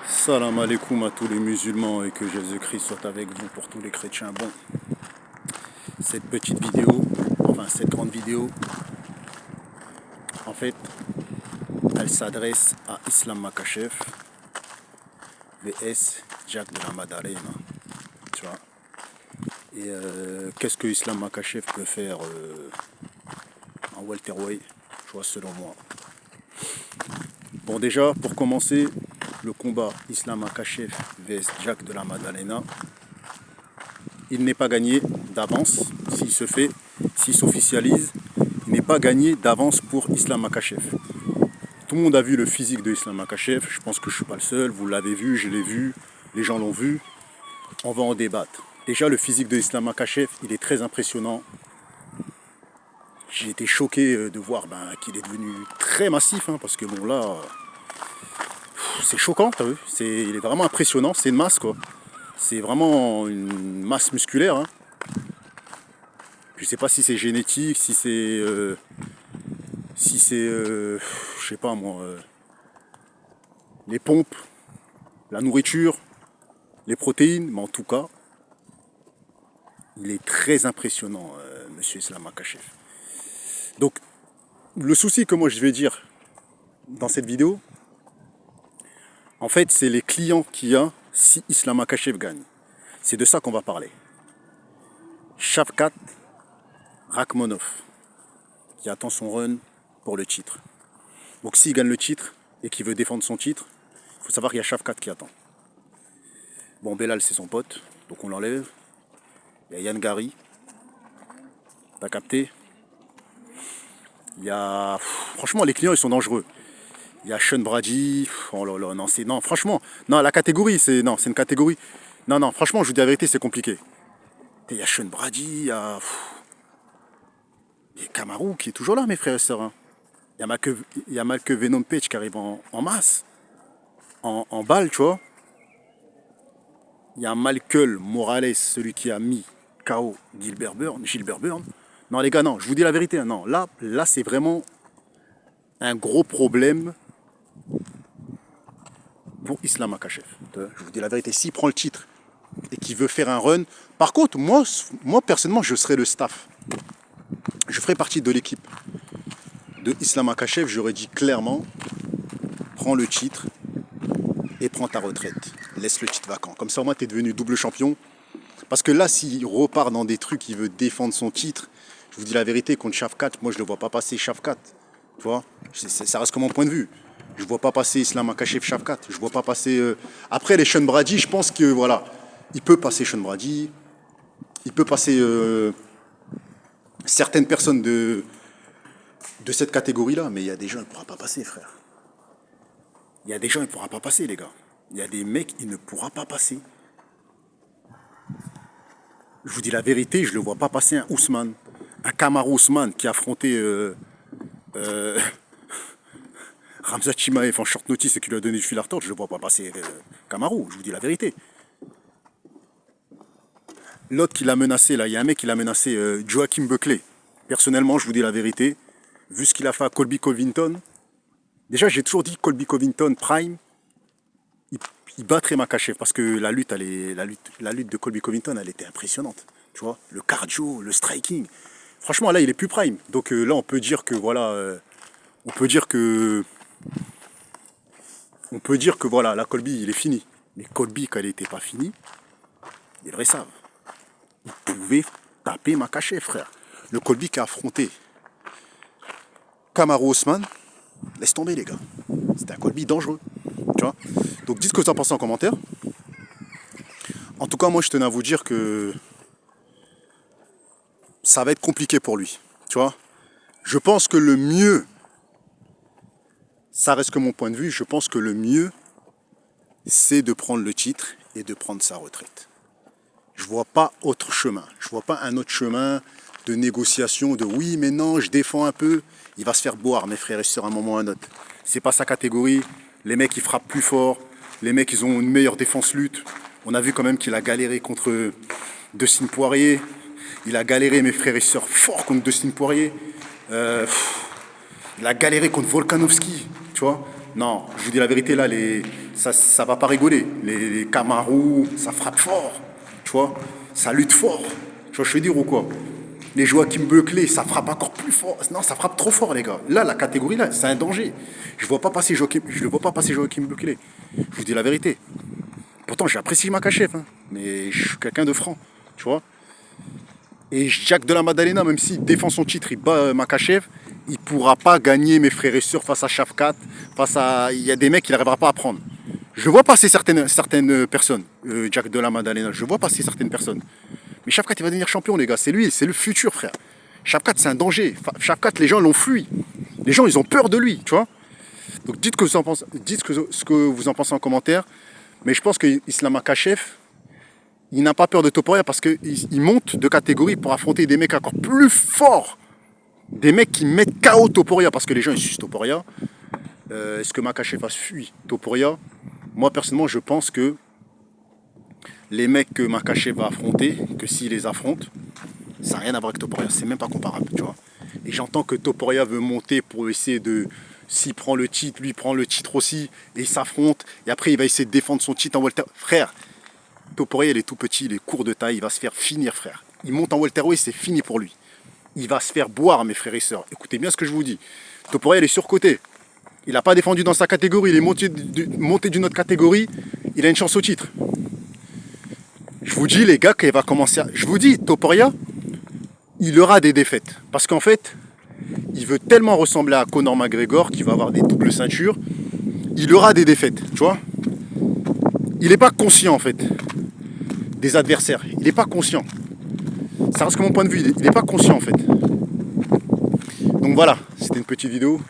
Salam alaikum à tous les musulmans et que Jésus-Christ soit avec vous pour tous les chrétiens. Bon, cette petite vidéo, enfin cette grande vidéo, en fait, elle s'adresse à Islam Makachev, VS Jack de la Madalena, tu vois. Et qu'est-ce que Islam Makachev peut faire en welterweight, tu vois, selon moi. Bon, déjà, pour commencer, le combat Islam Makachev vs Jack de la Madalena, il n'est pas gagné d'avance s'il se fait, s'il s'officialise. Il n'est pas gagné d'avance pour Islam Makachev. Tout le monde a vu le physique de Islam Makachev. Je pense que je ne suis pas le seul. Vous l'avez vu, je l'ai vu, les gens l'ont vu. On va en débattre. Déjà, le physique de Islam Makachev, il est très impressionnant. J'ai été choqué de voir qu'il est devenu très massif, parce que bon là, c'est choquant, t'as vu, il est vraiment impressionnant, c'est une masse quoi. C'est vraiment une masse musculaire. Je sais pas si c'est génétique, si c'est, je sais pas moi, les pompes, la nourriture, les protéines, mais en tout cas, il est très impressionnant, Monsieur Islam Makachev. Donc, le souci que moi je vais dire dans cette vidéo, en fait, c'est les clients qu'il y a si Islam Makachev gagne. C'est de ça qu'on va parler. Shavkat Rakhmonov, qui attend son run pour le titre. Donc s'il gagne le titre et qu'il veut défendre son titre, il faut savoir qu'il y a Shavkat qui attend. Bon, Belal, c'est son pote, donc on l'enlève. Il y a Yann Gary, t'as capté. Il y a... Franchement, les clients, ils sont dangereux. Il y a Sean Brady. Oh là là, non, c'est... Non, franchement, non, la catégorie, c'est... Non, c'est une catégorie... Non, franchement, je vous dis la vérité, c'est compliqué. Il y a Sean Brady, il y a... Il y a Kamaru qui est toujours là, mes frères et sœurs. Il y a Malke Venom Page qui arrive en masse, en balle, tu vois. Il y a Malkel Morales, celui qui a mis KO Gilbert Burns. Non, les gars, non, je vous dis la vérité. Non, là c'est vraiment un gros problème pour Islam Makachev. Je vous dis la vérité. S'il prend le titre et qu'il veut faire un run, par contre, moi personnellement, je serais le staff. Je ferai partie de l'équipe de Islam Makachev. J'aurais dit clairement, prends le titre et prends ta retraite. Laisse le titre vacant. Comme ça, au moins, tu es devenu double champion. Parce que là, s'il repart dans des trucs, il veut défendre son titre, je vous dis la vérité, contre Shavkat, moi, je ne le vois pas passer Shavkat. Tu vois, ça reste comme mon point de vue. Je ne vois pas passer Islam Makachev Shavkat. Je ne vois pas passer... Après, les Sean Brady, je pense que, voilà, il peut passer Sean Brady. Il peut passer certaines personnes de cette catégorie-là. Mais il y a des gens, il ne pourra pas passer, frère. Il y a des gens, il ne pourra pas passer, les gars. Il y a des mecs, il ne pourra pas passer. Je vous dis la vérité, je ne le vois pas passer un Ousmane. Un Kamaru Ousmane qui a affronté Ramzat Chimaev en short notice et qui lui a donné du fil à retordre. Je ne le vois pas passer Kamaru, je vous dis la vérité. L'autre qui l'a menacé, là, il y a un mec qui l'a menacé, Joachim Buckley. Personnellement, je vous dis la vérité. Vu ce qu'il a fait à Colby Covington, déjà j'ai toujours dit Colby Covington Prime, il battrait Makachev parce que la lutte de Colby Covington, elle était impressionnante. Tu vois, le cardio, le striking. Franchement, là, il est plus prime. Donc là, on peut dire que voilà, voilà, la Colby, il est fini. Mais Colby, quand elle n'était pas finie, les vrais savent. Il pouvait taper Makachev, frère. Le Colby qui a affronté Kamaru Ousmane, laisse tomber, les gars. C'était un Colby dangereux. Tu vois. Donc, dites ce que vous en pensez en commentaire. En tout cas, moi, je tenais à vous dire que ça va être compliqué pour lui. Tu vois. Je pense que le mieux, ça reste que mon point de vue, je pense que le mieux, c'est de prendre le titre et de prendre sa retraite. Je vois pas autre chemin. Je vois pas un autre chemin de négociation, de oui, mais non, je défends un peu. Il va se faire boire, mes frères et sœurs, à un moment ou à un autre. C'est pas sa catégorie. Les mecs, ils frappent plus fort. Les mecs, ils ont une meilleure défense lutte. On a vu quand même qu'il a galéré contre Dustin Poirier. Il a galéré, mes frères et sœurs, fort contre Dustin Poirier. Il a galéré contre Volkanovski, tu vois. Non, je vous dis la vérité, là, ça va pas rigoler. Les Camarou, ça frappe fort, tu vois. Ça lutte fort. Tu vois, je veux dire ou quoi? Les Joachim Beuclé, ça frappe encore plus fort. Non, ça frappe trop fort, les gars. Là, la catégorie, là, c'est un danger. Je ne vois pas passer Joachim Beuclé. Je vous dis la vérité. Pourtant, j'apprécie Makachev, hein, mais je suis quelqu'un de franc, tu vois. Et Jack de la Maddalena, même s'il défend son titre, il bat Makachev, il ne pourra pas gagner mes frères et sœurs face à Shafkat, il y a des mecs qu'il n'arrivera pas à prendre. Je vois passer certaines personnes, Jack de la Maddalena, je vois passer certaines personnes. Mais Shafkat, il va devenir champion, les gars, c'est lui, c'est le futur, frère. Shafkat, c'est un danger. Shafkat, les gens l'ont fui. Les gens, ils ont peur de lui, tu vois. Donc dites ce que vous en pensez en commentaire. Mais je pense que Islam Makhachev, il n'a pas peur de Topuria parce qu'il monte de catégorie pour affronter des mecs encore plus forts. Des mecs qui mettent KO Topuria parce que les gens ils suivent Topuria. Est-ce que Makhachev a fui Topuria? Moi personnellement je pense que les mecs que Makhachev va affronter, que s'il les affronte, ça n'a rien à voir avec Topuria, c'est même pas comparable, tu vois. Et j'entends que Topuria veut monter pour essayer de... S'il prend le titre, lui prend le titre aussi, et il s'affronte, et après il va essayer de défendre son titre en welter. Frère, Topuria il est tout petit, il est court de taille, il va se faire finir, frère. Il monte en welterweight, c'est fini pour lui. Il va se faire boire, mes frères et sœurs. Écoutez bien ce que je vous dis. Topuria il est surcoté. Il n'a pas défendu dans sa catégorie, il est monté d'une autre catégorie, il a une chance au titre. Je vous dis les gars, qu'il va commencer à... Je vous dis, Topuria, il aura des défaites. Parce qu'en fait, il veut tellement ressembler à Conor McGregor qu'il va avoir des doubles ceintures. Il aura des défaites, tu vois. Il n'est pas conscient en fait des adversaires. Il n'est pas conscient. Ça reste que mon point de vue, il n'est pas conscient en fait. Donc voilà, c'était une petite vidéo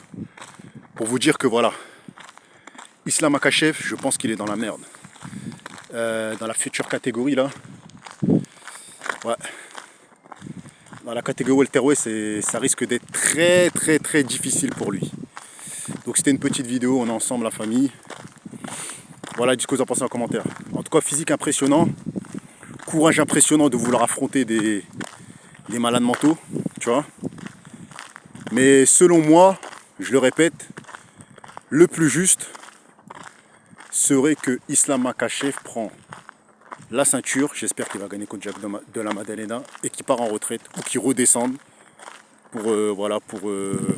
pour vous dire que voilà, Islam Makhachev, je pense qu'il est dans la merde. Dans la future catégorie là. Ouais. Dans la catégorie welterweight, ça risque d'être très très très difficile pour lui. Donc c'était une petite vidéo, on est ensemble la famille. Voilà, dites ce que vous en pensez en commentaire. En tout cas, physique impressionnant, courage impressionnant de vouloir affronter des malades mentaux, tu vois. Mais selon moi, je le répète, le plus juste serait que Islam Makhachev prend la ceinture, j'espère qu'il va gagner contre Jack de la Maddalena, et qu'il part en retraite ou qu'il redescende pour,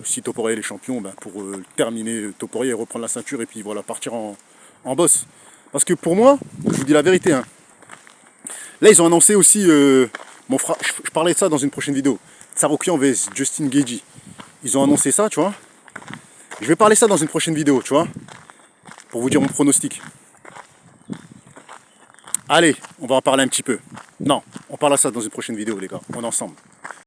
si Topuria est champion, ben, pour terminer Topuria et reprendre la ceinture et puis voilà, partir en boss. Parce que pour moi, je vous dis la vérité, hein, là ils ont annoncé aussi, mon frère, je parlais de ça dans une prochaine vidéo, Tsarukyan vs Justin Gaethje. Ils ont annoncé ça, tu vois. Je vais parler ça dans une prochaine vidéo, tu vois, pour vous dire mon pronostic. Allez, on va en parler un petit peu. Non, on parle de ça dans une prochaine vidéo, les gars. On est ensemble.